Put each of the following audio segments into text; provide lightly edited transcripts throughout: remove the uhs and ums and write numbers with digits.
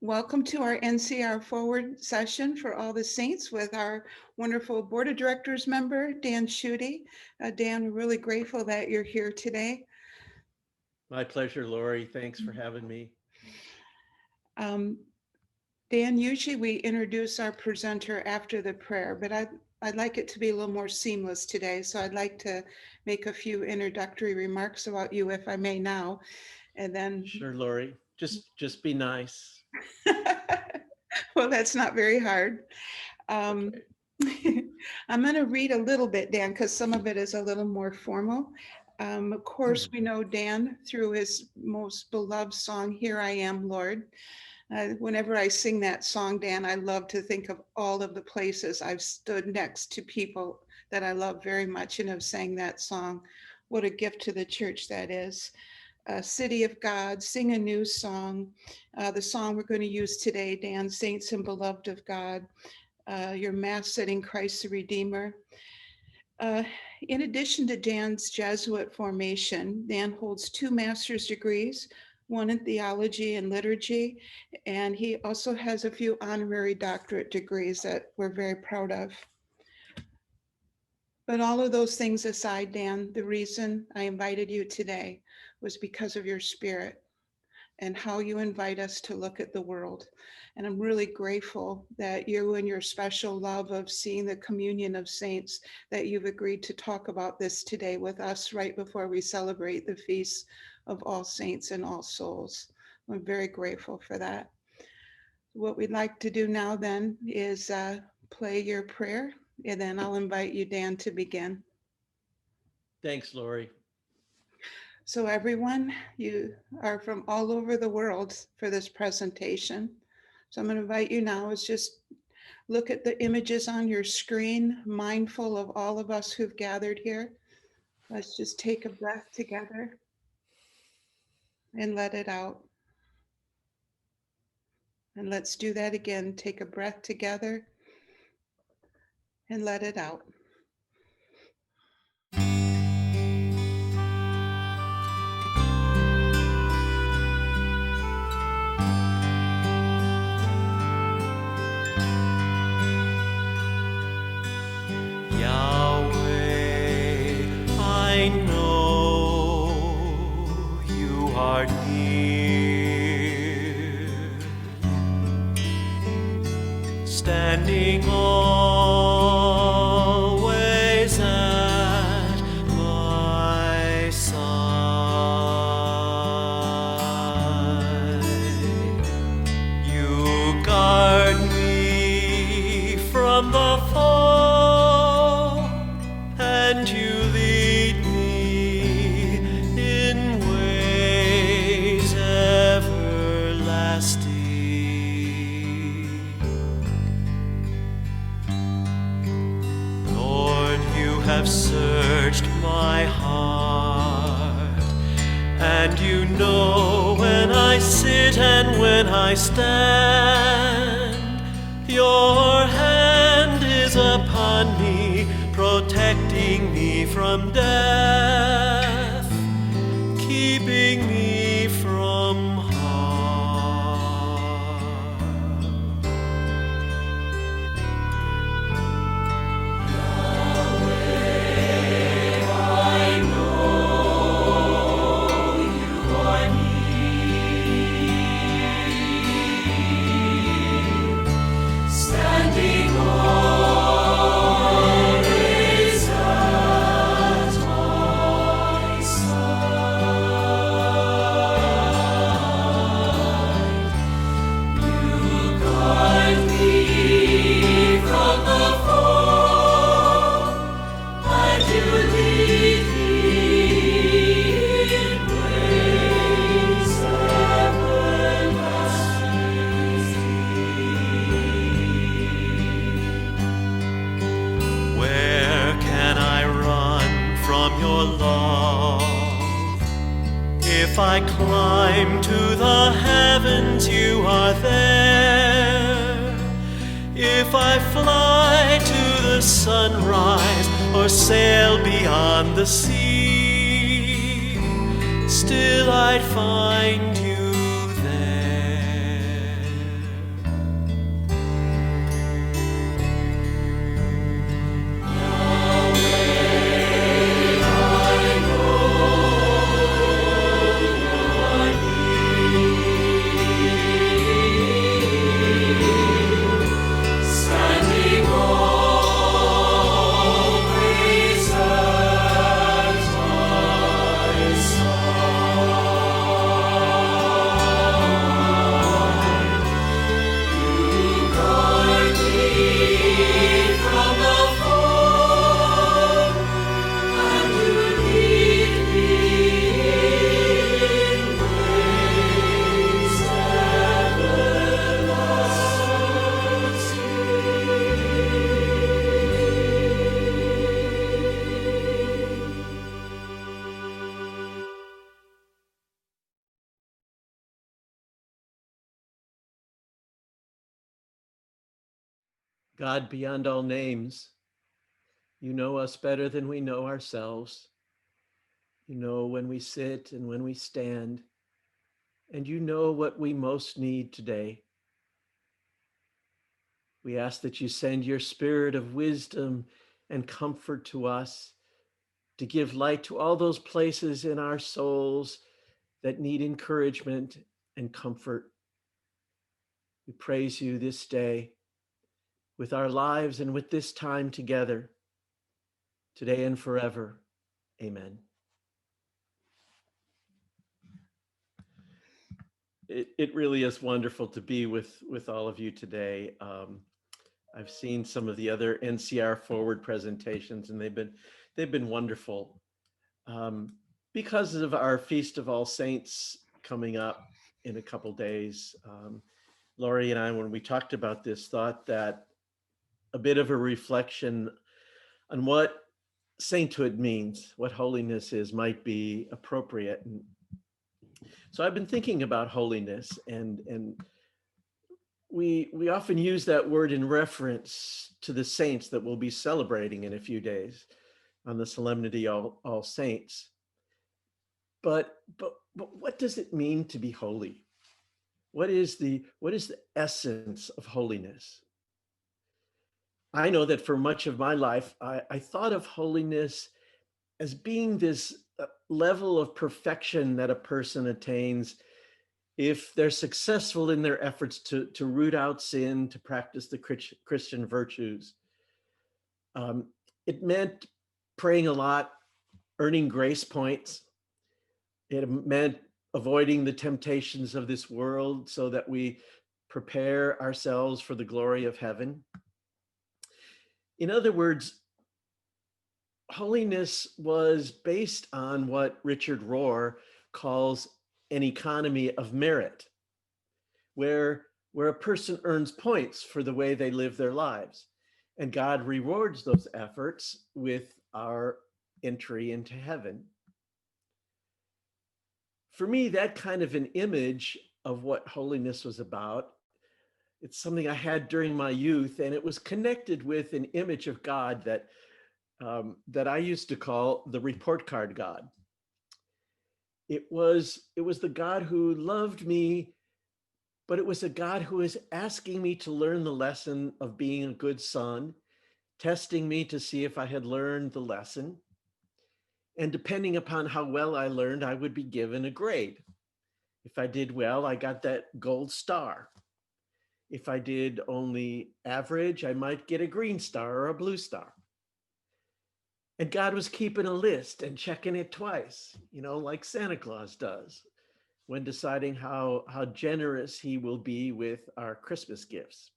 Welcome to our NCR Forward session for all the saints with our wonderful Board of Directors member, Dan Schutte. Dan, we're really grateful that you're here today. My pleasure, Lori. Thanks for having me. Dan, usually we introduce our presenter after the prayer, but I'd like it to be a little more seamless today. So I'd like to make a few introductory remarks about you, if I may now, and then. Sure, Lori. Just be nice. Well, that's not very hard. Okay. I'm going to read a little bit, Dan, because some of it is a little more formal. Of course, we know Dan through his most beloved song, Here I Am, Lord. Whenever I sing that song, Dan, I love to think of all of the places I've stood next to people that I love very much and have sang that song. What a gift to the church that is. City of God, Sing a New Song. The song we're going to use today, Dan, Saints and Beloved of God. Your Mass setting, Christ the Redeemer. In addition to Dan's Jesuit formation, Dan holds 2 master's degrees, one in theology and liturgy, and he also has a few honorary doctorate degrees that we're very proud of. But all of those things aside, Dan, the reason I invited you today was because of your spirit and how you invite us to look at the world. And I'm really grateful that you and your special love of seeing the communion of saints, that you've agreed to talk about this today with us right before we celebrate the feast of all saints and all souls. I'm very grateful for that. What we'd like to do now then is play your prayer, and then I'll invite you, Dan, to begin. Thanks, Lori. So everyone, you are from all over the world for this presentation. So I'm going to invite you now is just look at the images on your screen, mindful of all of us who've gathered here. Let's just take a breath together and let it out. And let's do that again. Take a breath together and let it out. I know you are near, standing always at my side. You guard me from the fall, and you lead me in ways everlasting. Lord, you have searched my heart, and you know when I sit and when I stand. Your hand is upon me, protecting me from death, keeping me from harm. Yahweh, I know you are near, standing always at my side. You guard me from the fall, and you lead me in ways everlasting. Where can I run from your love? If I climb to the heavens, you are there. If I fly to the sunrise or sail beyond the sea, still I'd find you there. God beyond all names, you know us better than we know ourselves. You know when we sit and when we stand, and you know what we most need today. We ask that you send your spirit of wisdom and comfort to us, to give light to all those places in our souls that need encouragement and comfort. We praise you this day with our lives and with this time together, today and forever. Amen. It really is wonderful to be with all of you today. I've seen some of the other NCR Forward presentations, and they've been wonderful. Because of our Feast of All Saints coming up in a couple days, Laurie and I, when we talked about this, thought that a bit of a reflection on what sainthood means, what holiness is, might be appropriate. And so I've been thinking about holiness, and we often use that word in reference to the saints that we'll be celebrating in a few days on the Solemnity All Saints. But what does it mean to be holy? What is the essence of holiness? I know that for much of my life, I thought of holiness as being this level of perfection that a person attains if they're successful in their efforts to root out sin, to practice the Christian virtues. It meant praying a lot, earning grace points. It meant avoiding the temptations of this world so that we prepare ourselves for the glory of heaven. In other words, holiness was based on what Richard Rohr calls an economy of merit, where a person earns points for the way they live their lives. And God rewards those efforts with our entry into heaven. For me, that kind of an image of what holiness was about, it's something I had during my youth, and it was connected with an image of God that I used to call the report card God. It was the God who loved me, but it was a God who was asking me to learn the lesson of being a good son, testing me to see if I had learned the lesson. And depending upon how well I learned, I would be given a grade. If I did well, I got that gold star. If I did only average, I might get a green star or a blue star. And God was keeping a list and checking it twice, like Santa Claus does when deciding how generous he will be with our Christmas gifts.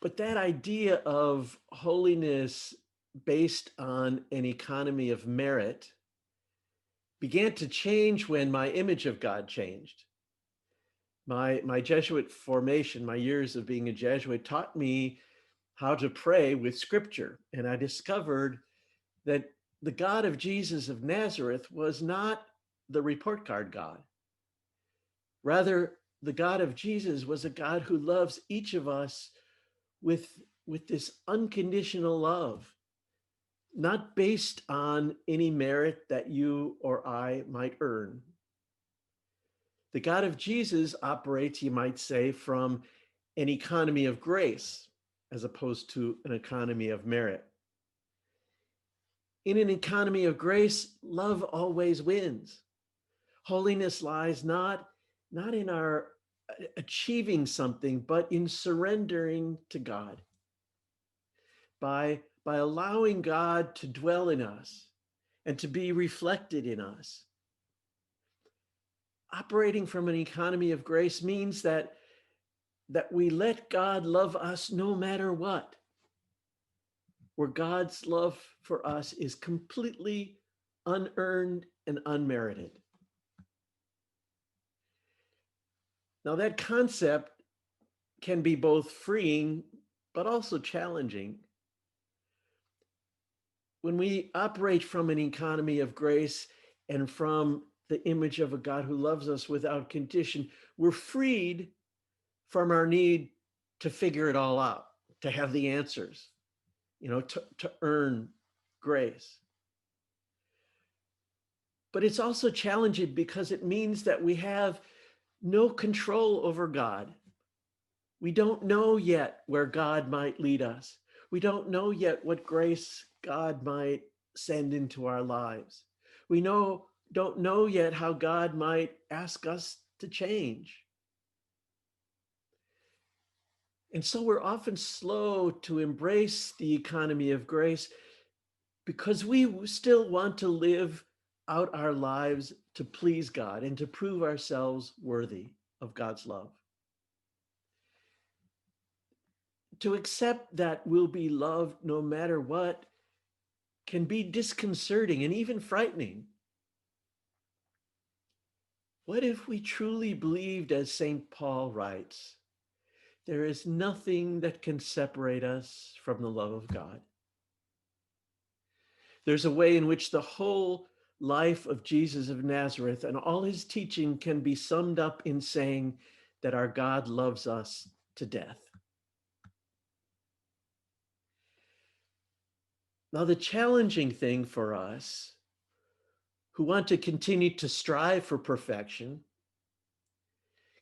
But that idea of holiness based on an economy of merit began to change when my image of God changed. My Jesuit formation, my years of being a Jesuit, taught me how to pray with scripture. And I discovered that the God of Jesus of Nazareth was not the report card God. Rather, the God of Jesus was a God who loves each of us with this unconditional love, not based on any merit that you or I might earn. The God of Jesus operates, you might say, from an economy of grace as opposed to an economy of merit. In an economy of grace, love always wins. Holiness lies not in our achieving something, but in surrendering to God. By allowing God to dwell in us and to be reflected in us. Operating from an economy of grace means that we let God love us no matter what, where God's love for us is completely unearned and unmerited. Now, that concept can be both freeing, but also challenging. When we operate from an economy of grace and from the image of a God who loves us without condition, we're freed from our need to figure it all out, to have the answers, to earn grace. But it's also challenging because it means that we have no control over God. We don't know yet where God might lead us. We don't know yet what grace God might send into our lives. We don't know yet how God might ask us to change. And so we're often slow to embrace the economy of grace because we still want to live out our lives to please God and to prove ourselves worthy of God's love. To accept that we'll be loved no matter what can be disconcerting and even frightening. What if we truly believed, as St. Paul writes, there is nothing that can separate us from the love of God? There's a way in which the whole life of Jesus of Nazareth and all his teaching can be summed up in saying that our God loves us to death. Now, the challenging thing for us who want to continue to strive for perfection,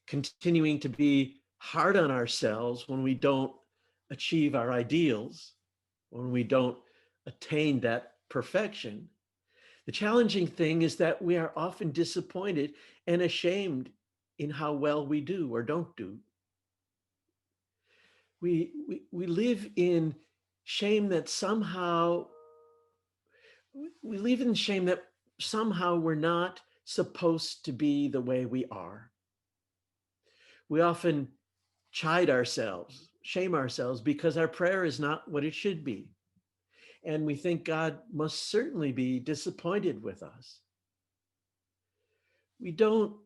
continuing to be hard on ourselves when we don't achieve our ideals, when we don't attain that perfection, the challenging thing is that we are often disappointed and ashamed in how well we do or don't do. We live in shame that somehow we're not supposed to be the way we are. We often chide ourselves, shame ourselves because our prayer is not what it should be. And we think God must certainly be disappointed with us. We don't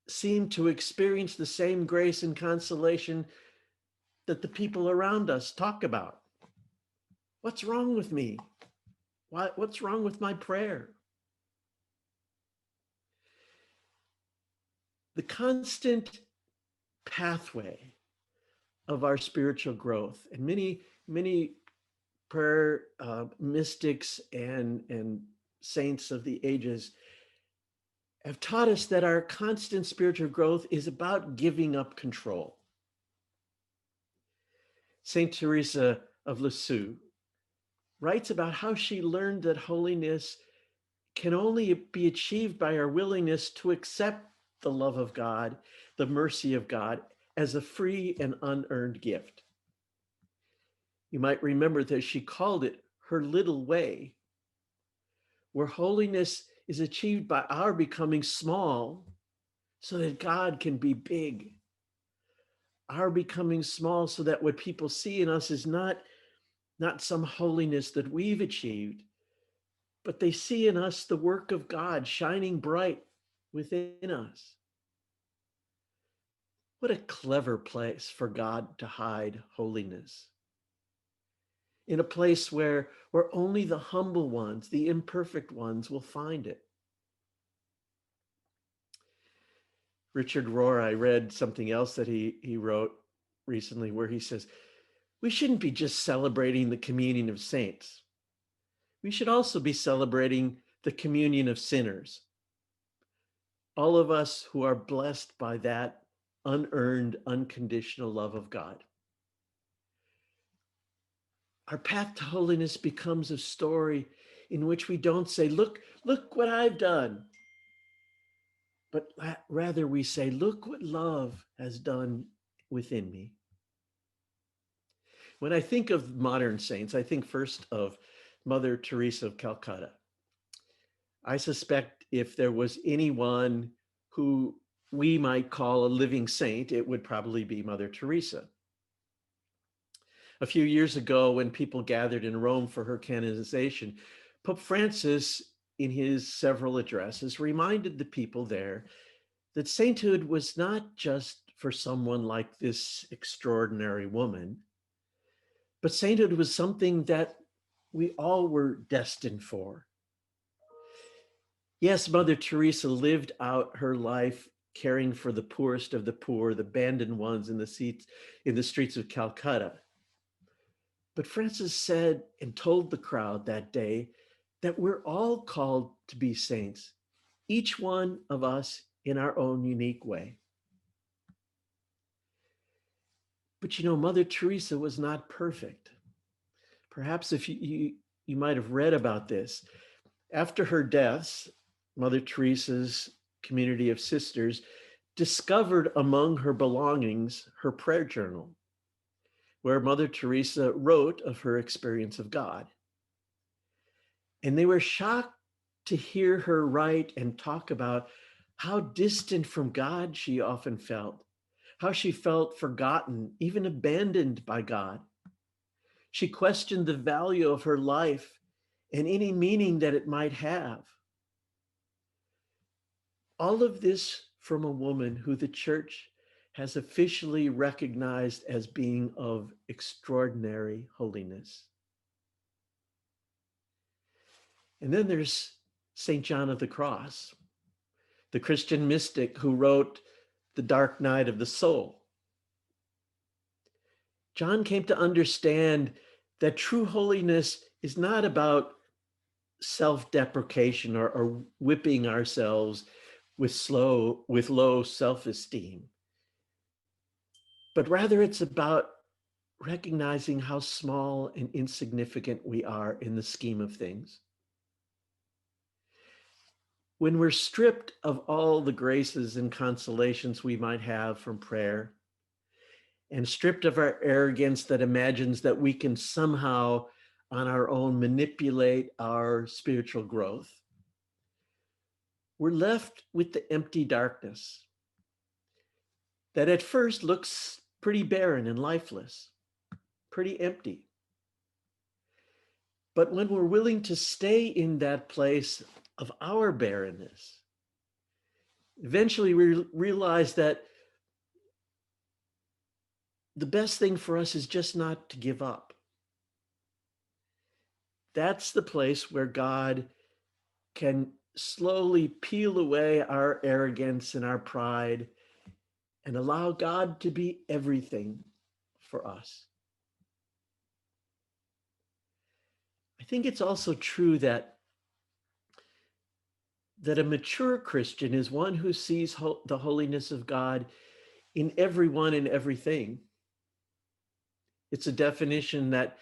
seem to experience the same grace and consolation that the people around us talk about. What's wrong with me? What's wrong with my prayer? The constant pathway of our spiritual growth, and many prayer mystics and saints of the ages have taught us that our constant spiritual growth is about giving up control. Saint Teresa of Lisieux writes about how she learned that holiness can only be achieved by our willingness to accept the love of God, the mercy of God, as a free and unearned gift. You might remember that she called it her little way, where holiness is achieved by our becoming small so that God can be big. Our becoming small so that what people see in us is not some holiness that we've achieved, but they see in us the work of God shining bright within us. What a clever place for God to hide holiness. In a place where only the humble ones, the imperfect ones will find it. Richard Rohr, I read something else that he wrote recently where he says, we shouldn't be just celebrating the communion of saints. We should also be celebrating the communion of sinners. All of us who are blessed by that unearned, unconditional love of God. Our path to holiness becomes a story in which we don't say, look what I've done. But rather we say, look what love has done within me. When I think of modern saints, I think first of Mother Teresa of Calcutta. I suspect if there was anyone who we might call a living saint, it would probably be Mother Teresa. A few years ago, when people gathered in Rome for her canonization, Pope Francis, in his several addresses, reminded the people there that sainthood was not just for someone like this extraordinary woman, but sainthood was something that we all were destined for. Yes, Mother Teresa lived out her life caring for the poorest of the poor, the abandoned ones in the streets of Calcutta. But Francis said and told the crowd that day that we're all called to be saints, each one of us in our own unique way. But Mother Teresa was not perfect. Perhaps if you might have read about this. After her death, Mother Teresa's community of sisters discovered among her belongings her prayer journal, where Mother Teresa wrote of her experience of God. And they were shocked to hear her write and talk about how distant from God she often felt, how she felt forgotten, even abandoned by God. She questioned the value of her life and any meaning that it might have. All of this from a woman who the church has officially recognized as being of extraordinary holiness. And then there's St. John of the Cross, the Christian mystic who wrote The Dark Night of the Soul. John came to understand that true holiness is not about self-deprecation or whipping ourselves with low self-esteem, but rather it's about recognizing how small and insignificant we are in the scheme of things. When we're stripped of all the graces and consolations we might have from prayer, and stripped of our arrogance that imagines that we can somehow on our own manipulate our spiritual growth, we're left with the empty darkness that at first looks pretty barren and lifeless, pretty empty. But when we're willing to stay in that place of our barrenness, eventually we realize that the best thing for us is just not to give up. That's the place where God can slowly peel away our arrogance and our pride and allow God to be everything for us. I think it's also true that a mature Christian is one who sees the holiness of God in everyone and everything. It's a definition that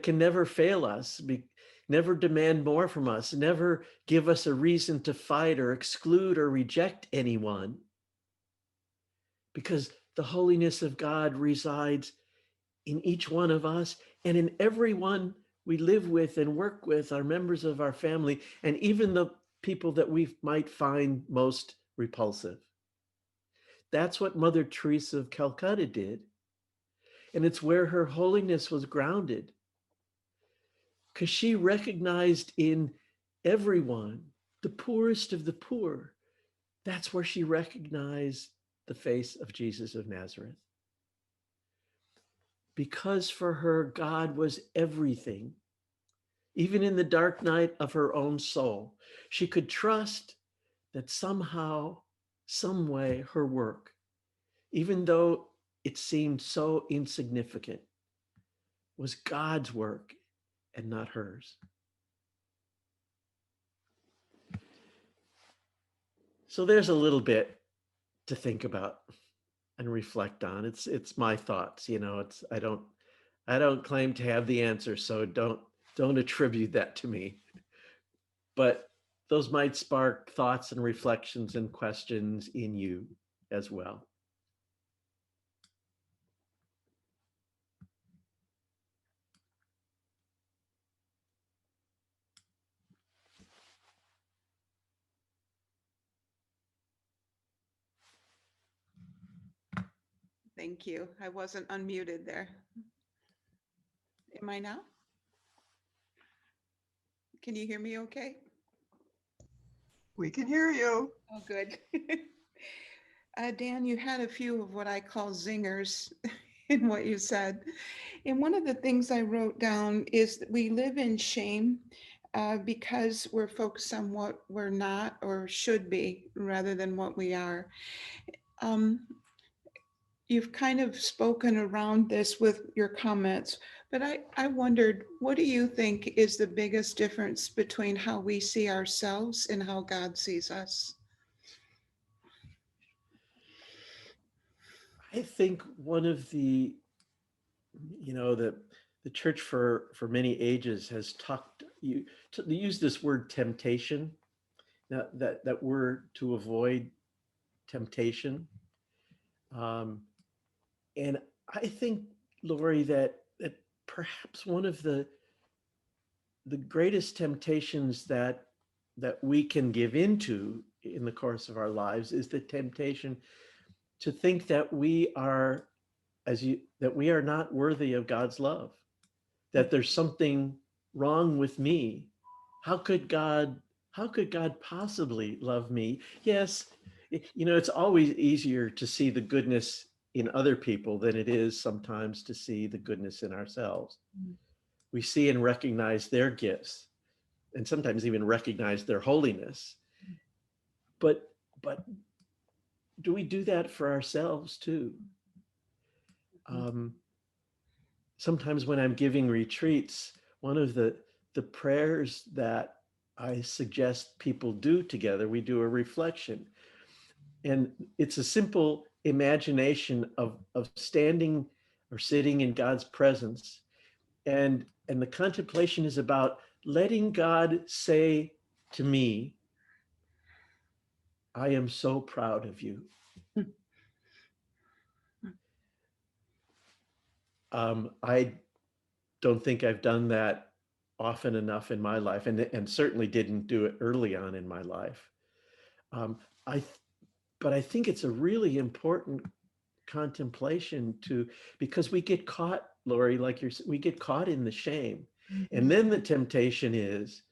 can never fail us, never demand more from us, never give us a reason to fight or exclude or reject anyone. Because the holiness of God resides in each one of us and in everyone we live with and work with, our members of our family, and even the people that we might find most repulsive. That's what Mother Teresa of Calcutta did. And it's where her holiness was grounded, because she recognized in everyone, the poorest of the poor, that's where she recognized the face of Jesus of Nazareth. Because for her, God was everything. Even in the dark night of her own soul, she could trust that somehow, some way, her work, even though it seemed so insignificant, was God's work and not hers. So there's a little bit to think about and reflect on. It's my thoughts, I don't claim to have the answer, so don't attribute that to me. But those might spark thoughts and reflections and questions in you as well. Thank you. I wasn't unmuted there. Am I now? Can you hear me okay? We can hear you. Oh, good. Dan, you had a few of what I call zingers in what you said. And one of the things I wrote down is that we live in shame because we're focused on what we're not or should be rather than what we are. Um, you've kind of spoken around this with your comments, but I wondered, what do you think is the biggest difference between how we see ourselves and how God sees us? I think one of the church for many ages has talked you to use this word temptation. Now that word to avoid temptation. Um, and I think, Lori, that perhaps one of the greatest temptations that we can give into in the course of our lives is the temptation to think that we are that we are not worthy of God's love, that there's something wrong with me. How could God how could God possibly love me? Yes, it's always easier to see the goodness in other people than it is sometimes to see the goodness in ourselves. We see and recognize their gifts and sometimes even recognize their holiness. But but do we do that for ourselves too? Um, Sometimes when I'm giving retreats, one of the prayers that I suggest people do together, we do a reflection. And it's a simple imagination of standing or sitting in God's presence. And the contemplation is about letting God say to me, I am so proud of you. I don't think I've done that often enough in my life, and certainly didn't do it early on in my life. Um, I, but I think it's a really important contemplation because we get caught, Lori, we get caught in the shame, and then the temptation is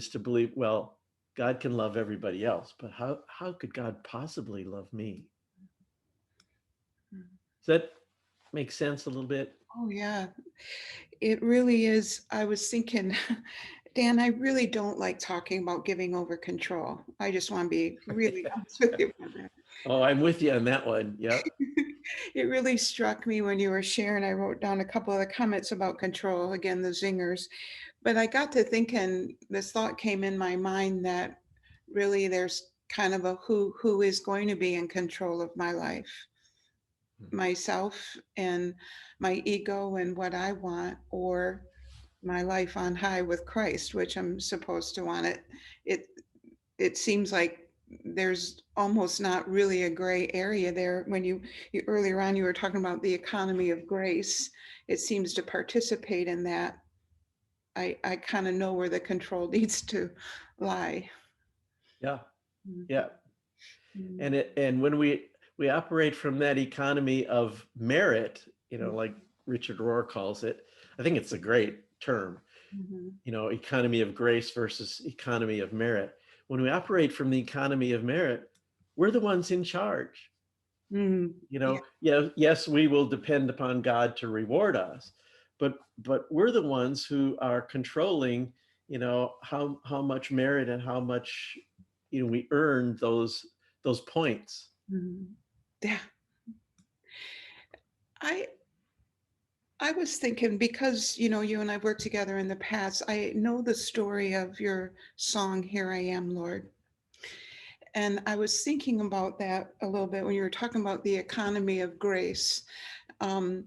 to believe, well, God can love everybody else, but how could God possibly love me? Does that make sense a little bit? Oh, yeah, it really is. I was thinking, Dan, I really don't like talking about giving over control. I just want to be really honest with you about that. Oh, I'm with you on that one. Yep. It really struck me when you were sharing. I wrote down a couple of the comments about control, again, the zingers. But I got to thinking, this thought came in my mind that really there's kind of a who is going to be in control of my life, myself and my ego and what I want, or my life on high with Christ, which I'm supposed to want it. It it seems like there's almost not really a gray area there. When you earlier on you were talking about the economy of grace, it seems to participate in that. I kind of know where the control needs to lie. Yeah. Yeah. And when we operate from that economy of merit, like Richard Rohr calls it, I think it's a great term, economy of grace versus economy of merit. When we operate from the economy of merit, we're the ones in charge. Yes, we will depend upon God to reward us, but we're the ones who are controlling, how much merit and how much, we earn those points. Yeah. I was thinking, because you and I worked together in the past, I know the story of your song, Here I Am, Lord. And I was thinking about that a little bit when you were talking about the economy of grace. Um,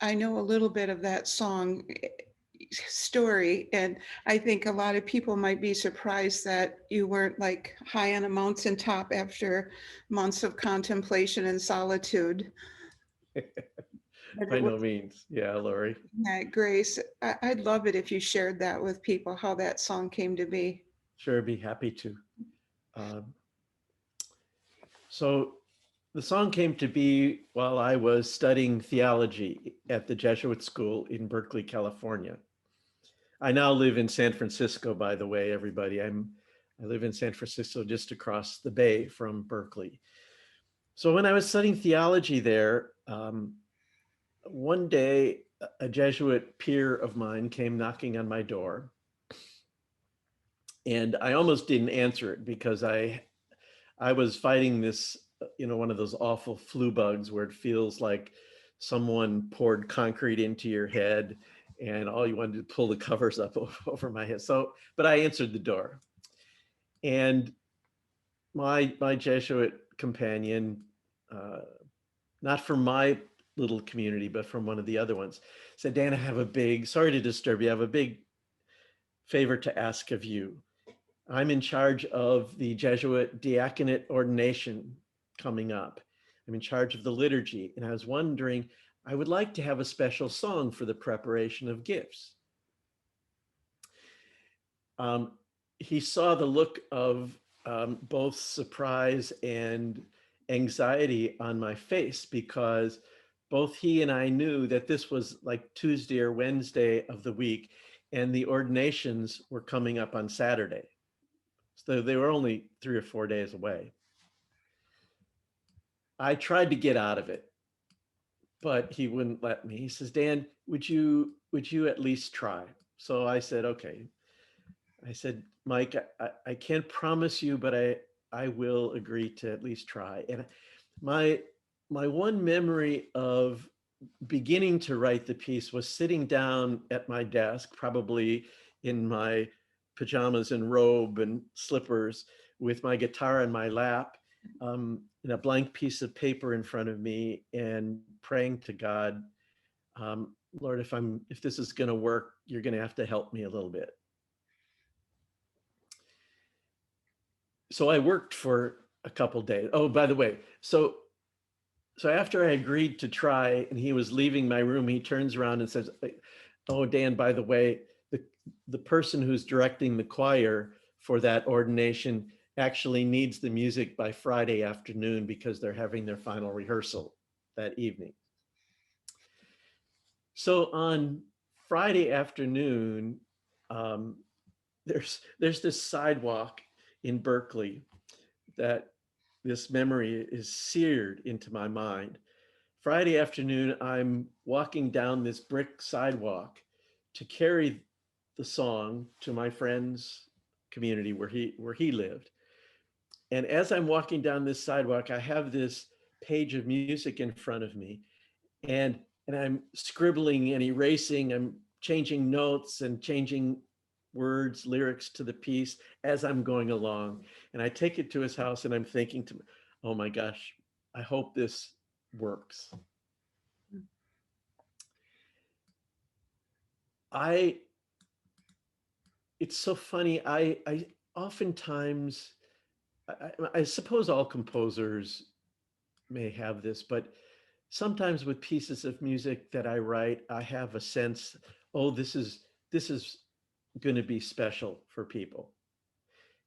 I know a little bit of that song story, and I think a lot of people might be surprised that you weren't like high on a mountaintop after months of contemplation and solitude. But By it was no means. Yeah, Lori. that grace. I'd love it if you shared that with people, how that song came to be. Sure, be happy to. So the song came to be while I was studying theology at the Jesuit school in Berkeley, California. I now live in San Francisco, by the way, everybody. I live in San Francisco, just across the bay from Berkeley. So when I was studying theology there, one day a Jesuit peer of mine came knocking on my door, And I almost didn't answer it because I was fighting this, one of those awful flu bugs where it feels like someone poured concrete into your head and all you wanted to pull the covers up over my head. So, but I answered the door. And my Jesuit companion, not from my little community, but from one of the other ones, said, Dan, sorry to disturb you, I have a big favor to ask of you. I'm in charge of the Jesuit diaconate ordination coming up. I'm in charge of the liturgy. And I was wondering, I would like to have a special song for the preparation of gifts. He saw the look of both surprise and anxiety on my face because both he and I knew that this was like Tuesday or Wednesday of the week, and the ordinations were coming up on Saturday. So they were only 3 or 4 days away. I tried to get out of it, but he wouldn't let me. He says, Dan, would you at least try? So I said, okay. I said, Mike, I can't promise you, but I will agree to at least try. And my one memory of beginning to write the piece was sitting down at my desk, probably in my pajamas and robe and slippers, with my guitar in my lap, and a blank piece of paper in front of me, and praying to God, Lord, if this is going to work, you're going to have to help me a little bit. So I worked for a couple days. Oh, by the way, so after I agreed to try and he was leaving my room, he turns around and says, oh, Dan, by the way, the person who's directing the choir for that ordination actually needs the music by Friday afternoon because they're having their final rehearsal that evening. So on Friday afternoon, there's this sidewalk in Berkeley that this memory is seared into my mind. Friday afternoon, I'm walking down this brick sidewalk to carry the song to my friend's community where he lived. And as I'm walking down this sidewalk, I have this page of music in front of me, and I'm scribbling and erasing. I'm changing notes and changing words, lyrics to the piece as I'm going along. And I take it to his house and I'm thinking to, oh my gosh, I hope this works. It's so funny. I oftentimes, I suppose all composers may have this, but sometimes with pieces of music that I write, I have a sense, oh, this is going to be special for people.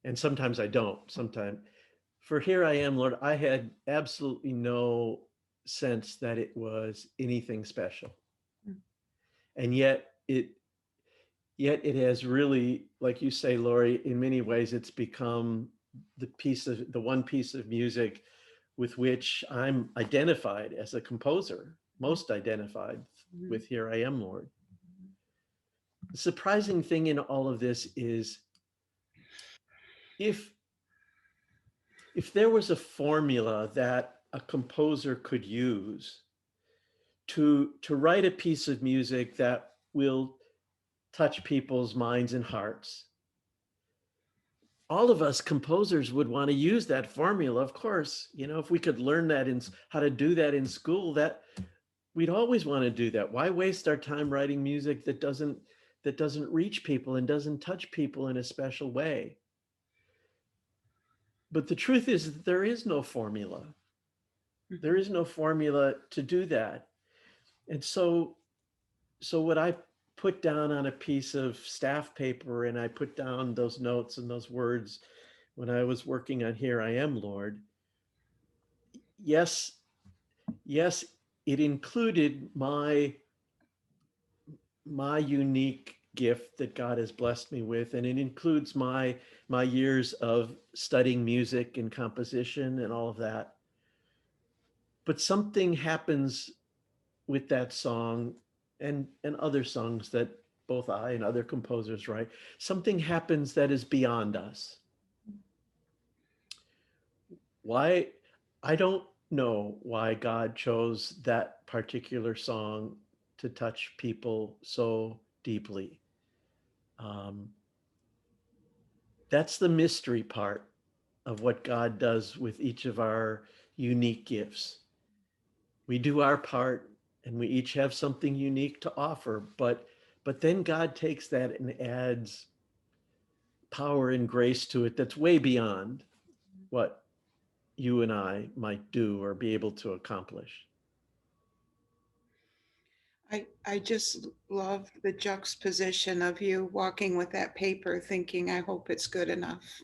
And sometimes I don't. Sometimes, for Here I Am, Lord, I had absolutely no sense that it was anything special. And yet it has really, like you say, Lori, in many ways, it's become the one piece of music with which I'm identified as a composer, most identified with Here I Am, Lord. The surprising thing in all of this is if there was a formula that a composer could use to write a piece of music that will touch people's minds and hearts, all of us composers would want to use that formula. Of course, if we could learn that how to do that in school, that we'd always want to do that. Why waste our time writing music that doesn't reach people and doesn't touch people in a special way? But the truth is that there is no formula. There is no formula to do that. And so what I put down on a piece of staff paper, and I put down those notes and those words when I was working on Here I Am, Lord, yes, it included my unique gift that God has blessed me with, and it includes my years of studying music and composition and all of that. But something happens with that song and other songs that both I and other composers write, something happens that is beyond us. Why? I don't know why God chose that particular song to touch people so deeply. That's the mystery part of what God does with each of our unique gifts. We do our part and we each have something unique to offer, but then God takes that and adds power and grace to it that's way beyond what you and I might do or be able to accomplish. I just love the juxtaposition of you walking with that paper thinking, I hope it's good enough,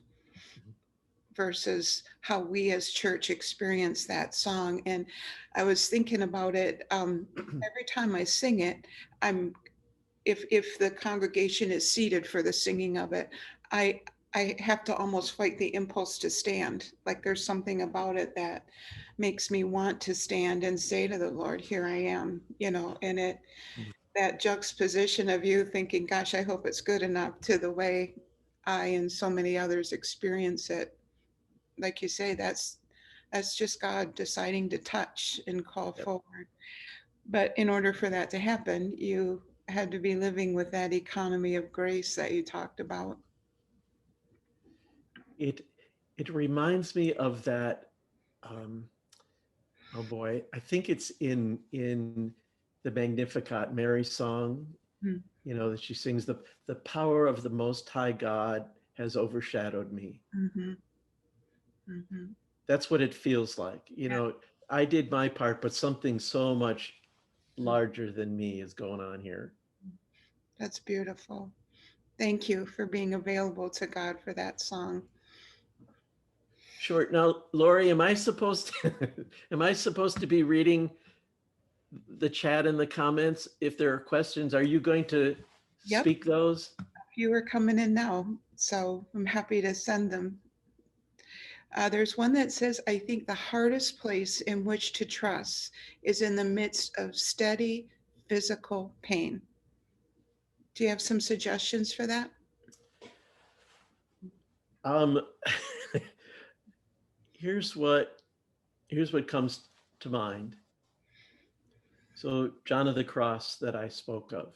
versus how we as church experience that song. And I was thinking about it every time I sing it. If the congregation is seated for the singing of it, I have to almost fight the impulse to stand. Like there's something about it that makes me want to stand and say to the Lord, here I am, and that juxtaposition of you thinking, gosh, I hope it's good enough, to the way I and so many others experience it. Like you say, that's just God deciding to touch and call forward. But in order for that to happen, you had to be living with that economy of grace that you talked about. It reminds me of that. Oh boy, I think it's in the Magnificat, Mary's song. That she sings, the power of the Most High God has overshadowed me. Mm-hmm. Mm-hmm. That's what it feels like. I did my part, but something so much larger than me is going on here. That's beautiful. Thank you for being available to God for that song. Sure. Now, Lori, am I supposed to be reading the chat and the comments? If there are questions, are you going to speak those? You are coming in now, so I'm happy to send them. There's one that says, I think the hardest place in which to trust is in the midst of steady physical pain. Do you have some suggestions for that? Here's what comes to mind. So John of the Cross that I spoke of.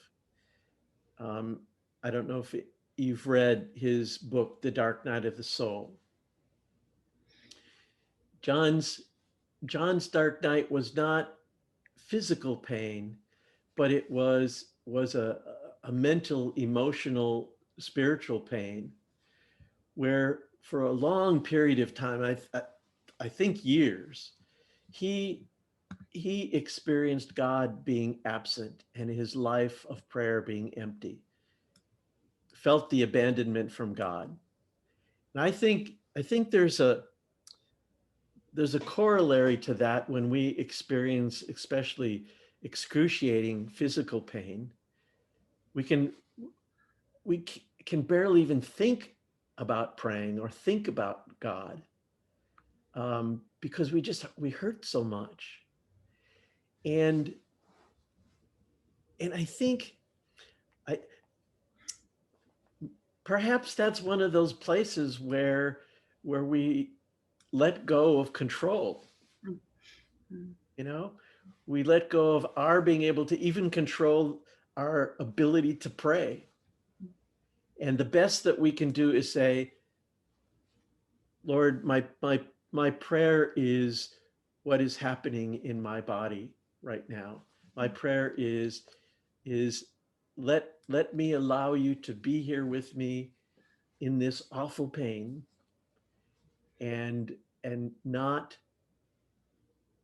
I don't know if you've read his book, The Dark Night of the Soul. John's dark night was not physical pain, but it was a mental, emotional, spiritual pain, where for a long period of time, I think years, he experienced God being absent and his life of prayer being empty, felt the abandonment from God. And I think there's a corollary to that when we experience especially excruciating physical pain. We can barely even think about praying or think about God, because we hurt so much. And I think perhaps that's one of those places where we let go of control. We let go of our being able to even control our ability to pray. And the best that we can do is say, Lord, my prayer is what is happening in my body right now. My prayer is let me allow you to be here with me in this awful pain, and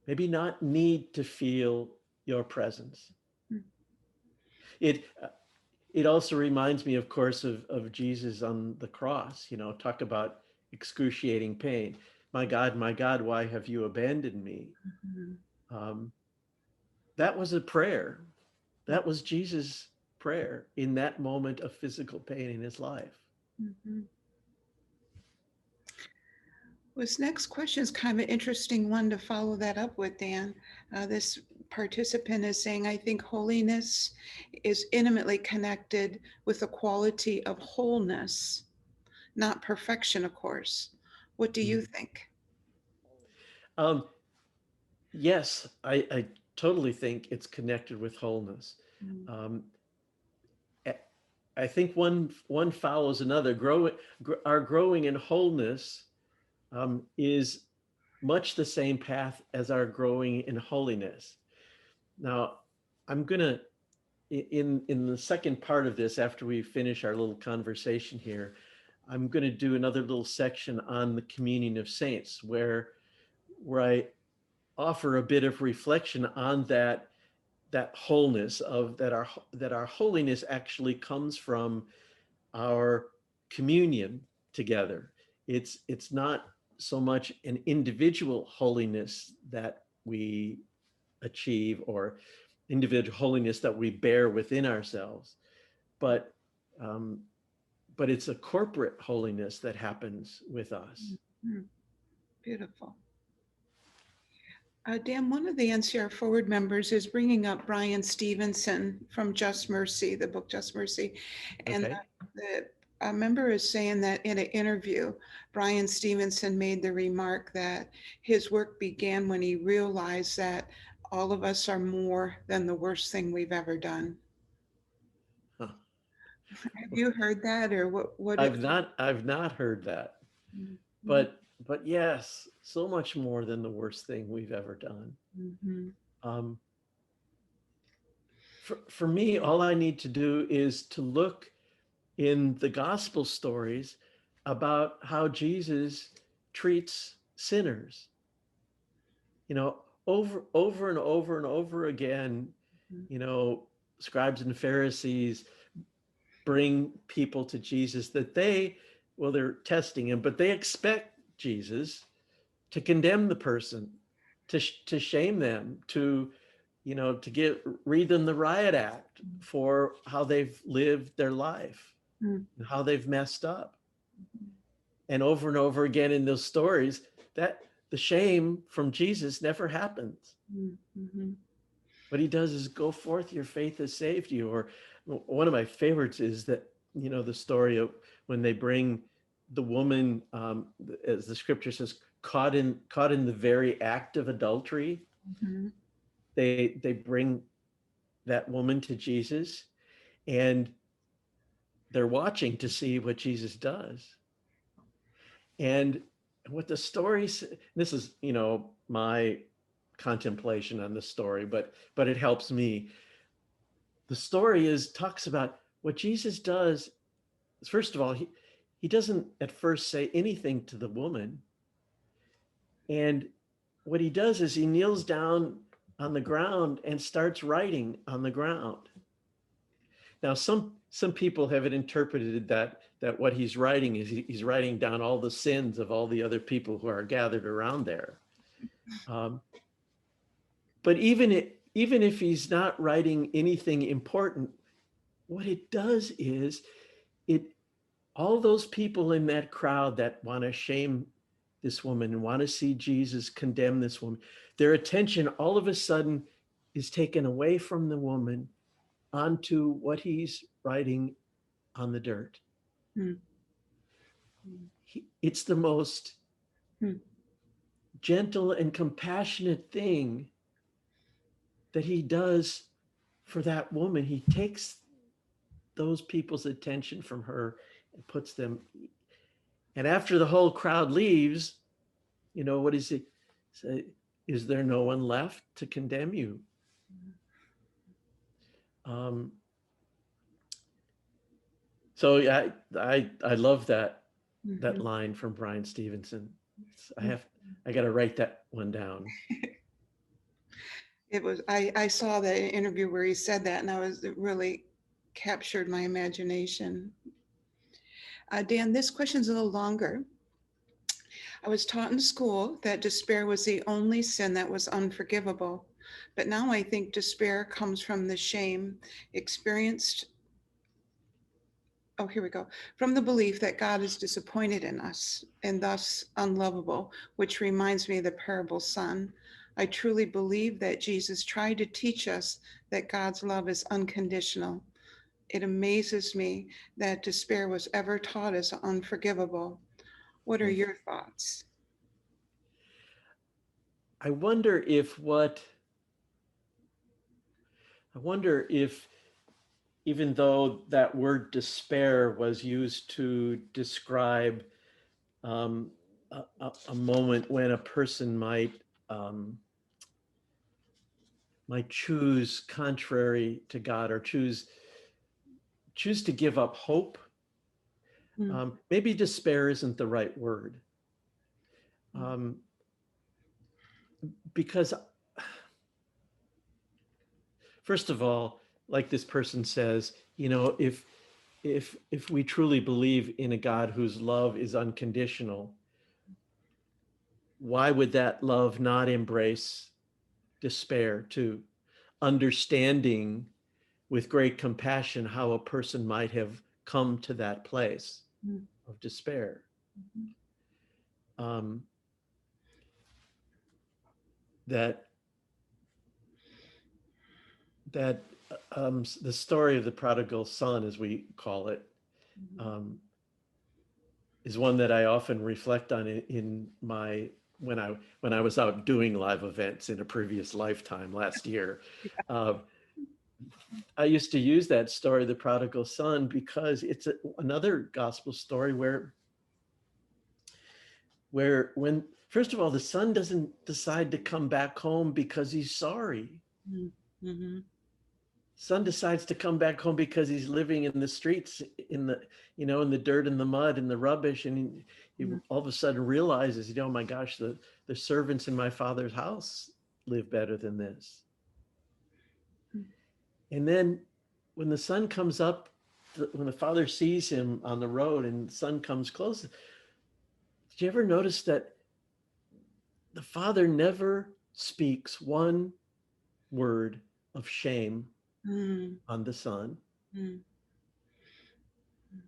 maybe not need to feel your presence. It also reminds me, of course, of Jesus on the cross. Talk about excruciating pain. My God, why have you abandoned me? That was a prayer. That was Jesus' prayer in that moment of physical pain in his life. This next question is kind of an interesting one to follow that up with, Dan. This participant is saying, I think holiness is intimately connected with the quality of wholeness, not perfection, of course. What do you think? Um, yes, I totally think it's connected with wholeness. Mm. Um, I I think one follows another. Our growing in wholeness is much the same path as our growing in holiness. Now, I'm gonna in the second part of this, after we finish our little conversation here, I'm gonna do another little section on the communion of saints, where I offer a bit of reflection on that wholeness of that our holiness actually comes from our communion together. It's not so much an individual holiness that we achieve, or individual holiness that we bear within ourselves, but um, but it's a corporate holiness that happens with us. Mm. Beautiful. Dan, one of the NCR Forward members is bringing up Brian Stevenson from Just Mercy, the book Just Mercy. And Okay. the a member is saying that in an interview, Brian Stevenson made the remark that his work began when he realized that all of us are more than the worst thing we've ever done. Huh. Have you heard that, or what I've not heard that, Mhm, but yes, so much more than the worst thing we've ever done. mhm, Um, for me, all I need to do is to look in the gospel stories about how Jesus treats sinners. You know, over and over and over again, mhm, you know, scribes and Pharisees bring people to Jesus that they're testing him, but they expect Jesus to condemn the person, to shame them, to read them the riot act for how they've lived their life mhm, and how they've messed up. And over again in those stories, that the shame from Jesus never happens. mhm, mhm, What he does is, go forth, your faith has saved you. Or one of my favorites is that, the story of when they bring the woman, as the scripture says, caught in the very act of adultery. mhm, They bring that woman to Jesus, and they're watching to see what Jesus does. And what the story, this is, my contemplation on the story, but it helps me. The story talks about what Jesus does. First of all, he doesn't at first say anything to the woman. And what he does is he kneels down on the ground and starts writing on the ground. Now, some people have it interpreted that what he's writing is he's writing down all the sins of all the other people who are gathered around there. Um, but even if he's not writing anything important, what it does is it all those people in that crowd that want to shame this woman and want to see Jesus condemn this woman, their attention all of a sudden is taken away from the woman onto what he's writing on the dirt. mhm, It's the most mhm, gentle and compassionate thing that he does for that woman. He takes those people's attention from her and puts them. And after the whole crowd leaves, what does he say? Is there no one left to condemn you? Um, so yeah, I love that mhm. line from Brian Stevenson. I got to write that one down. I saw the interview where he said that, and it really captured my imagination. Dan, this question's a little longer. I was taught in school that despair was the only sin that was unforgivable, but now I think despair comes from the shame experienced. Oh, here we go. From the belief that God is disappointed in us and thus unlovable, which reminds me of the parable son. I truly believe that Jesus tried to teach us that God's love is unconditional. It amazes me that despair was ever taught as unforgivable. What are your thoughts? I wonder if even though that word despair was used to describe a moment when a person might choose contrary to God, or choose to give up hope. Maybe despair isn't the right word, because first of all, like this person says, if we truly believe in a God whose love is unconditional, why would that love not embrace despair too? Understanding with great compassion how a person might have come to that place of despair. That the story of the prodigal son, as we call it, is one that I often reflect on in my when I was out doing live events in a previous lifetime last year. I used to use that story, the prodigal son, because it's another gospel story where when first of all, the son doesn't decide to come back home because he's sorry. Son decides to come back home because he's living in the streets, in the dirt and the mud and the rubbish, and he all of a sudden realizes, oh my gosh, the servants in my father's house live better than this. And then when the son comes up, when the father sees him on the road and the son comes close, did you ever notice that the father never speaks one word of shame on the son?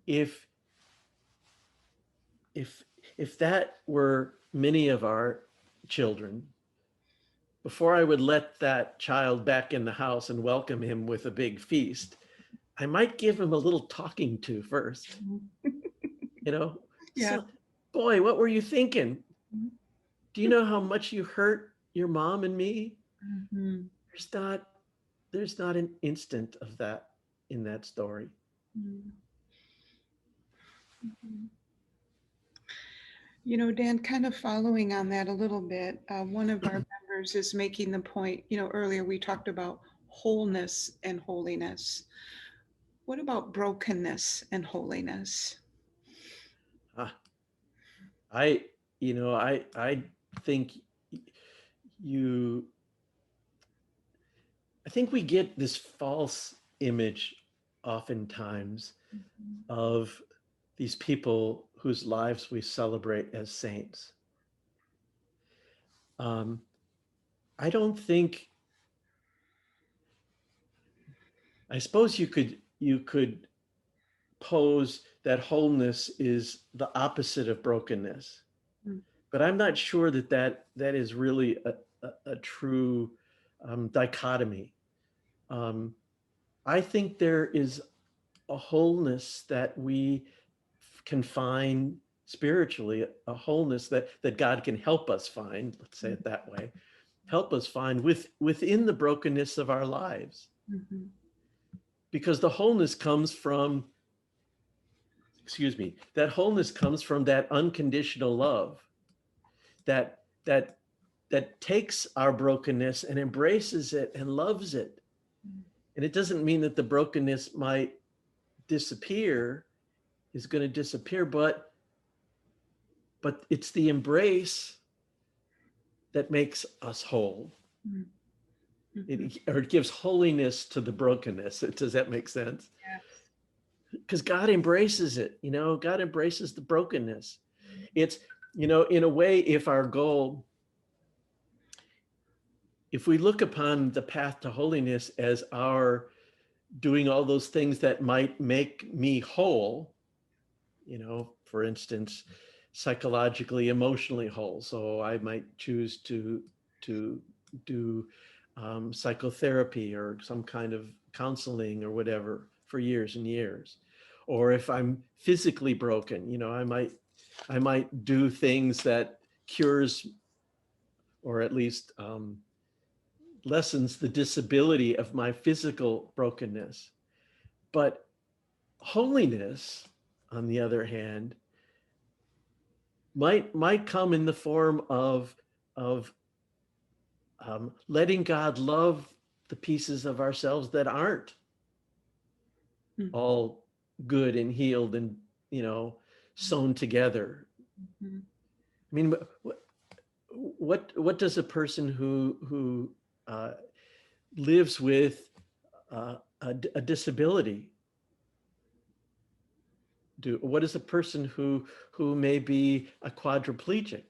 If that were many of our children, before I would let that child back in the house and welcome him with a big feast, I might give him a little talking to first. Yeah. So, boy, what were you thinking? Do you know how much you hurt your mom and me? There's not an instant of that in that story. Dan, kind of following on that a little bit, one of our members is making the point, earlier we talked about wholeness and holiness. What about brokenness and holiness? I think I think we get this false image oftentimes of these people whose lives we celebrate as saints. I don't think, I suppose you could pose that wholeness is the opposite of brokenness, but I'm not sure that is really a true dichotomy. I think there is a wholeness that we can find spiritually, a wholeness that God can help us find, let's say it that way, help us find within the brokenness of our lives. Because the wholeness comes from, that wholeness comes from that unconditional love that takes our brokenness and embraces it and loves it. And it doesn't mean that the brokenness might disappear, is going to disappear, but it's the embrace that makes us whole. It gives holiness to the brokenness. Does that make sense? Yes. Because God embraces it. God embraces the brokenness. It's, in a way, if we look upon the path to holiness as our doing all those things that might make me whole, for instance, psychologically, emotionally whole. So I might choose to do psychotherapy or some kind of counseling or whatever for years and years. Or if I'm physically broken, you know, I might do things that cures or at least lessens the disability of my physical brokenness. But holiness, on the other hand, might come in the form of letting God love the pieces of ourselves that aren't all good and healed and, you know, sewn together. I mean, what does a person who lives with a disability do? What is a person who may be a quadriplegic?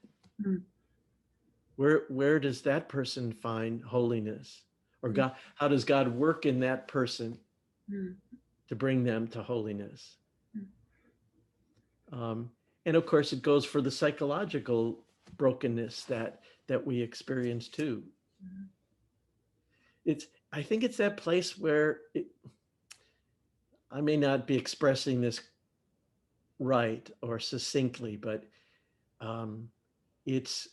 Where does that person find holiness? Or God, how does God work in that person to bring them to holiness? And of course, it goes for the psychological brokenness that we experience too. I think it's that place where I may not be expressing this right or succinctly, but it's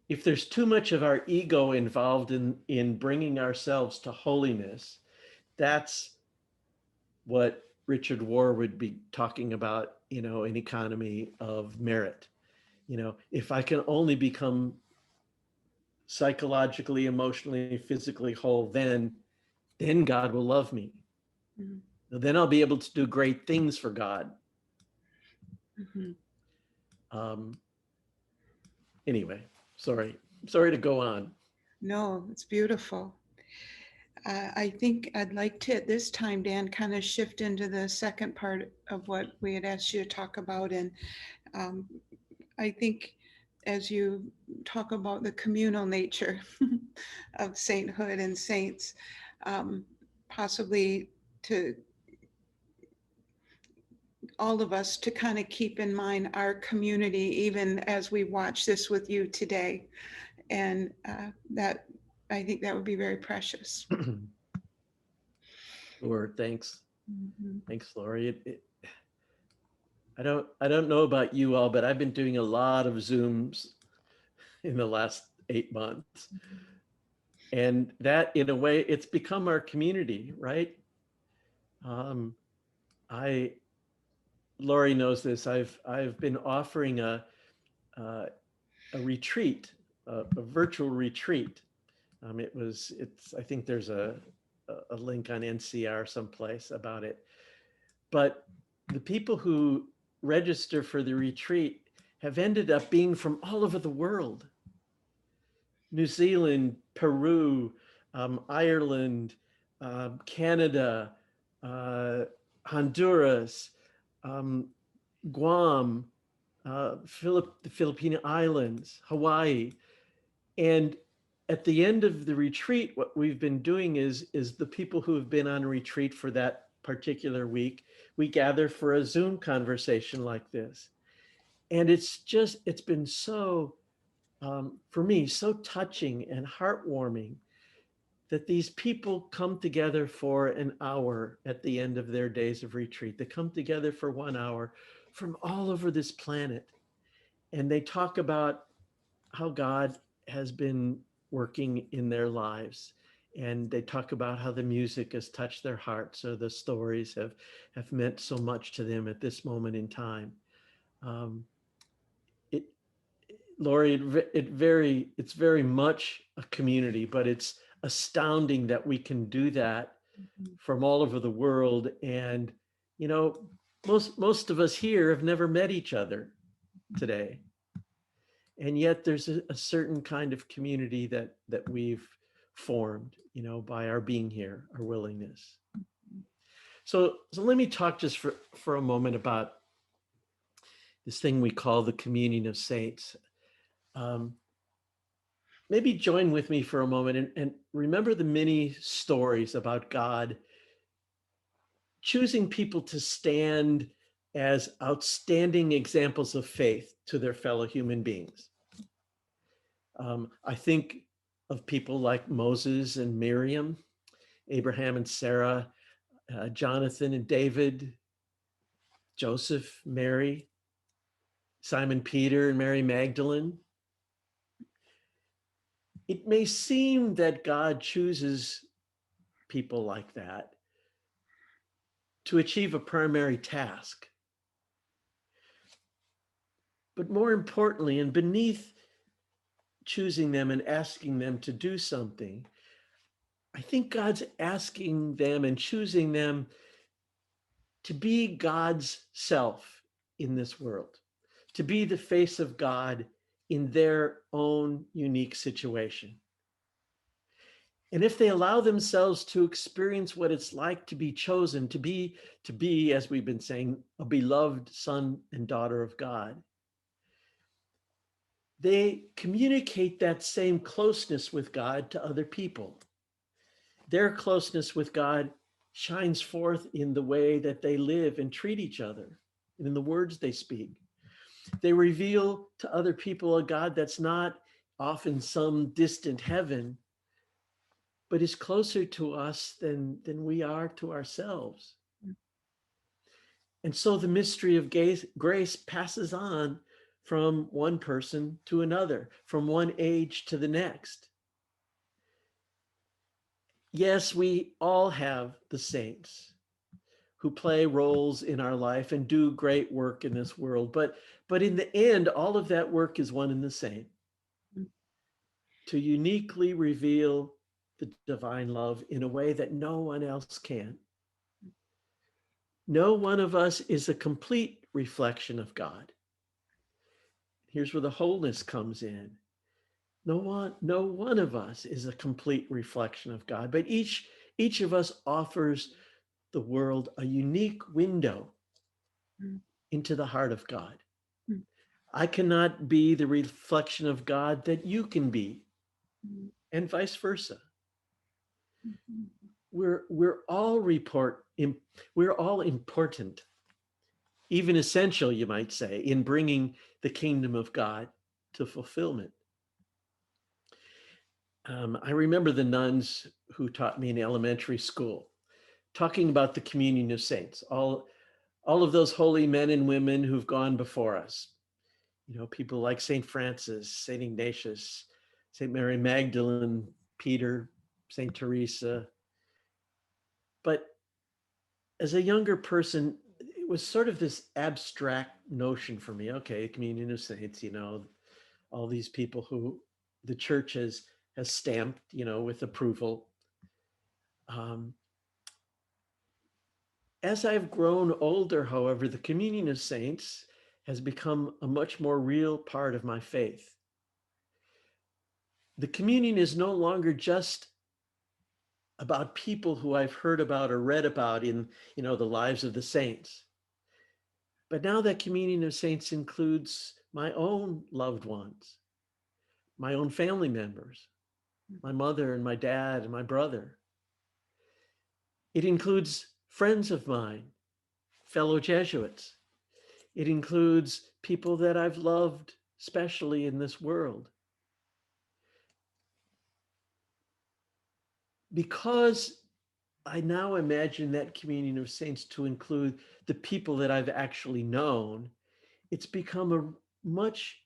if there's too much of our ego involved in bringing ourselves to holiness, that's what Richard Rohr would be talking about, you know, an economy of merit. You know, if I can only become psychologically, emotionally, physically whole, then God will love me. Then I'll be able to do great things for God. Anyway, sorry to go on. No, it's beautiful. I think I'd like to, at this time, Dan, kind of shift into the second part of what we had asked you to talk about. And I think as you talk about the communal nature of sainthood and saints, possibly to all of us to kind of keep in mind our community, even as we watch this with you today. And that, I think that would be very precious. Sure, thanks. Thanks, Lori. I don't know about you all, but I've been doing a lot of Zooms in the last 8 months. And that, in a way, it's become our community, right? Lori knows this. I've been offering a retreat, a virtual retreat. I think there's a link on NCR someplace about it. But the people who register for the retreat have ended up being from all over the world. New Zealand, Peru, Ireland, Canada, Honduras, Guam, the Philippine Islands, Hawaii. And at the end of the retreat, what we've been doing is the people who have been on retreat for that particular week, we gather for a Zoom conversation like this. And it's been so, for me, so touching and heartwarming that these people come together for an hour at the end of their days of retreat. They come together for 1 hour from all over this planet. And they talk about how God has been working in their lives. And they talk about how the music has touched their hearts, or the stories have meant so much to them at this moment in time. Lori, it's very much a community, but it's astounding that we can do that from all over the world. And, you know, most of us here have never met each other today. And yet there's a certain kind of community that we've formed, you know, by our being here, our willingness. So let me talk just for a moment about this thing we call the communion of saints. Maybe join with me for a moment and remember the many stories about God choosing people to stand as outstanding examples of faith to their fellow human beings. I think of people like Moses and Miriam, Abraham and Sarah, Jonathan and David, Joseph, Mary, Simon Peter and Mary Magdalene. It may seem that God chooses people like that to achieve a primary task. But more importantly, and beneath choosing them and asking them to do something, I think God's asking them and choosing them to be God's self in this world, to be the face of God in their own unique situation. And if they allow themselves to experience what it's like to be chosen, to be, as we've been saying, a beloved son and daughter of God, they communicate that same closeness with God to other people. Their closeness with God shines forth in the way that they live and treat each other, and in the words they speak. They reveal to other people a God that's not off in some distant heaven, but is closer to us than we are to ourselves. And so the mystery of grace passes on from one person to another, from one age to the next. Yes, we all have the saints who play roles in our life and do great work in this world, but in the end, all of that work is one and the same. To uniquely reveal the divine love in a way that no one else can. No one of us is a complete reflection of God. Here's where the wholeness comes in. No one of us is a complete reflection of God, but each of us offers the world a unique window into the heart of God. I cannot be the reflection of God that you can be, and vice versa. We're all important, even essential, you might say, in bringing the kingdom of God to fulfillment. I remember the nuns who taught me in elementary school talking about the communion of saints, all of those holy men and women who've gone before us. You know, people like St. Francis, St. Ignatius, St. Mary Magdalene, Peter, St. Teresa. But as a younger person, it was sort of this abstract notion for me. Okay, communion of saints, you know, all these people who the church has stamped, you know, with approval. As I've grown older, however, the communion of saints has become a much more real part of my faith. The communion is no longer just about people who I've heard about or read about in, you know, the lives of the saints. But now that communion of saints includes my own loved ones, my own family members, my mother and my dad and my brother. It includes friends of mine, fellow Jesuits. It includes people that I've loved, especially in this world. Because I now imagine that communion of saints to include the people that I've actually known, it's become a much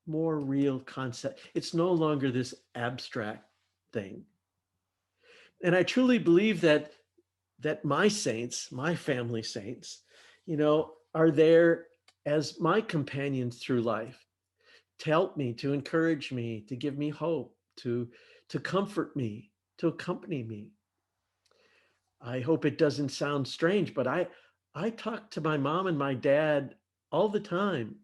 more real concept. It's no longer this abstract thing. And I truly believe that my saints, my family saints, you know, are there as my companions through life, to help me, to encourage me, to give me hope, to comfort me, to accompany me. I hope it doesn't sound strange, but I talk to my mom and my dad all the time,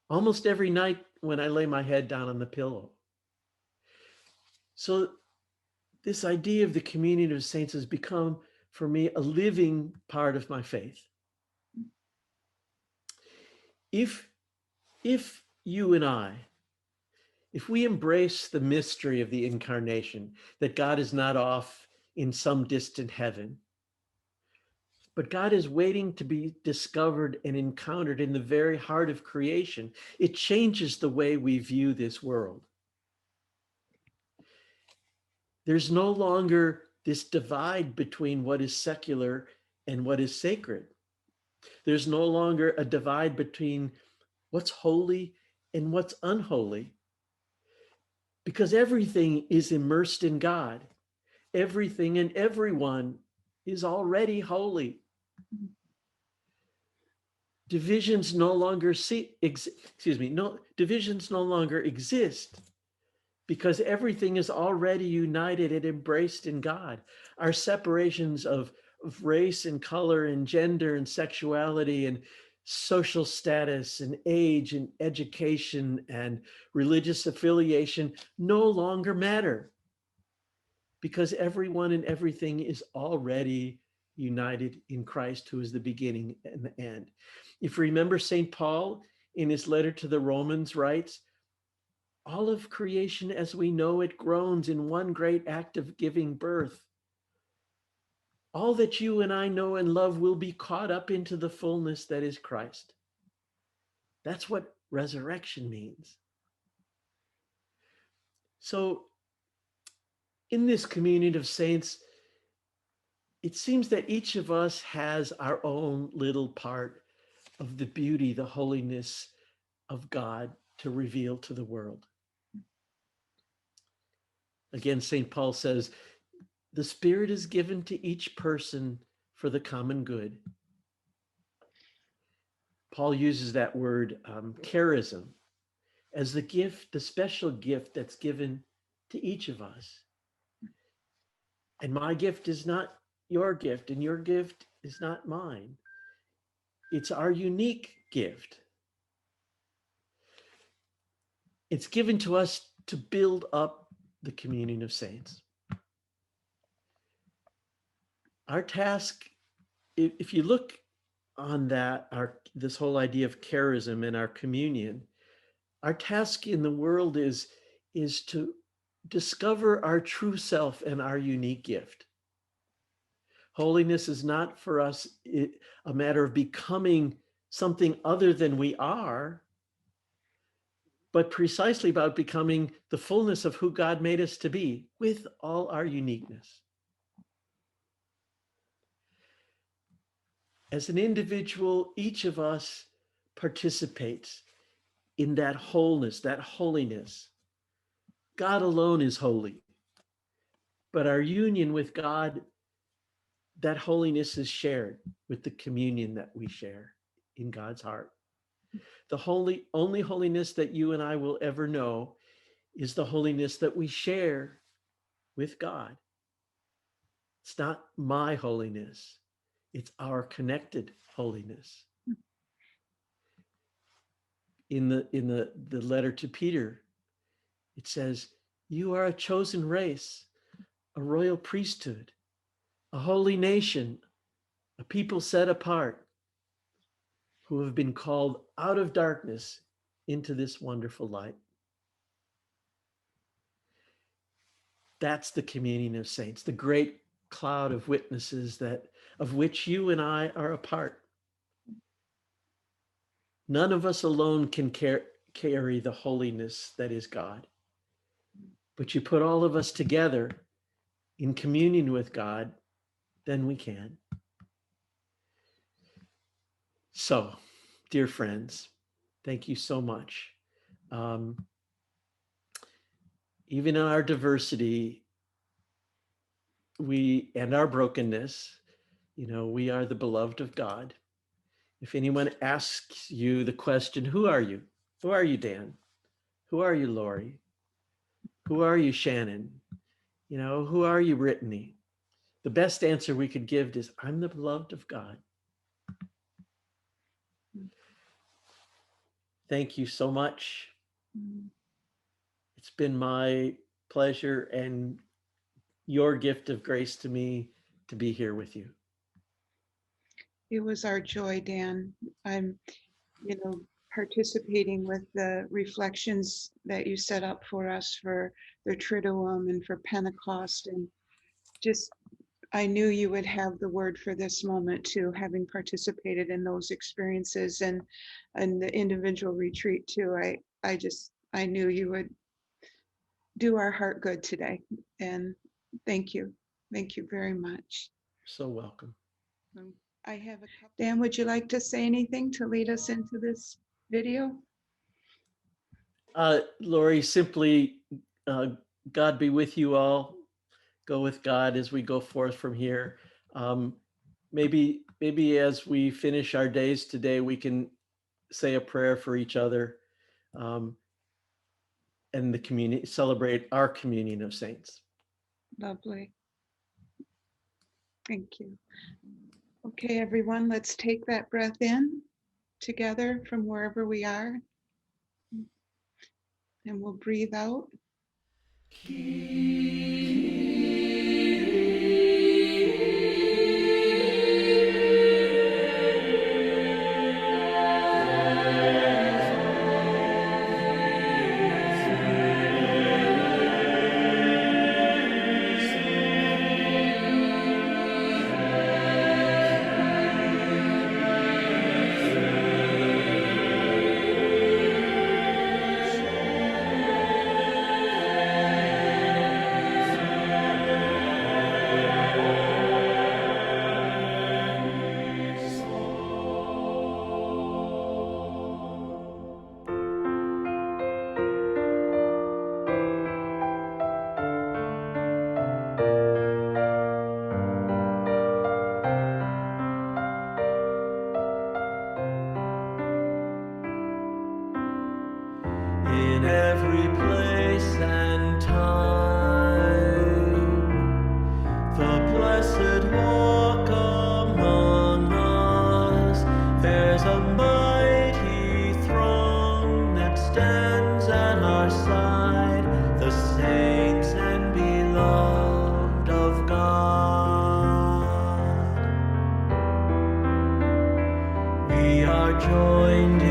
almost every night when I lay my head down on the pillow. So this idea of the communion of saints has become, for me, a living part of my faith. If you and I, if we embrace the mystery of the incarnation, that God is not off in some distant heaven, but God is waiting to be discovered and encountered in the very heart of creation. It changes the way we view this world. There's no longer this divide between what is secular and what is sacred. There's no longer a divide between what's holy and what's unholy, because everything is immersed in God. Everything and everyone is already holy. Divisions no longer divisions no longer exist, because everything is already united and embraced in God. Our separations of race and color and gender and sexuality and social status and age and education and religious affiliation no longer matter, because everyone and everything is already united in Christ, who is the beginning and the end. If you remember, St. Paul in his letter to the Romans writes, all of creation as we know it groans in one great act of giving birth. All that you and I know and love will be caught up into the fullness that is Christ. That's what resurrection means. So in this communion of saints, it seems that each of us has our own little part of the beauty, the holiness of God to reveal to the world. Again, St. Paul says, the Spirit is given to each person for the common good. Paul uses that word charism as the gift, the special gift that's given to each of us. And my gift is not your gift, and your gift is not mine. It's our unique gift. It's given to us to build up the communion of saints. Our task, if you look on that, this whole idea of charism and our communion, our task in the world is to discover our true self and our unique gift. Holiness is not for us a matter of becoming something other than we are, but precisely about becoming the fullness of who God made us to be with all our uniqueness. As an individual, each of us participates in that wholeness, that holiness. God alone is holy, but our union with God, that holiness is shared with the communion that we share in God's heart. The only holiness that you and I will ever know is the holiness that we share with God. It's not my holiness, it's our connected holiness. In the letter to Peter, it says, you are a chosen race, a royal priesthood, a holy nation, a people set apart, who have been called out of darkness into this wonderful light. That's the communion of saints, the great cloud of witnesses of which you and I are a part. None of us alone can carry the holiness that is God. But you put all of us together in communion with God, then we can. So, dear friends, thank you so much. Even in our diversity, and our brokenness, we are the beloved of God. If anyone asks you the question, who are you? Who are you, Dan? Who are you, Lori? Who are you, Shannon? Who are you, Brittany? The best answer we could give is, I'm the beloved of God. Thank you so much. It's been my pleasure and your gift of grace to me to be here with you. It was our joy, Dan. I'm, participating with the reflections that you set up for us for the Triduum and for Pentecost, and just I knew you would have the word for this moment too, having participated in those experiences and the individual retreat too. I knew you would do our heart good today. And thank you. Thank you very much. So welcome. I have a couple. Dan, would you like to say anything to lead us into this video? Lori, simply, God be with you all. Go with God as we go forth from here. Maybe as we finish our days today, we can say a prayer for each other, and the community, celebrate our communion of saints. Lovely. Thank you. Okay, everyone, let's take that breath in together from wherever we are. And we'll breathe out. In every place and time, the blessed walk among us. There's a mighty throne that stands at our side, the saints and beloved of God. We are joined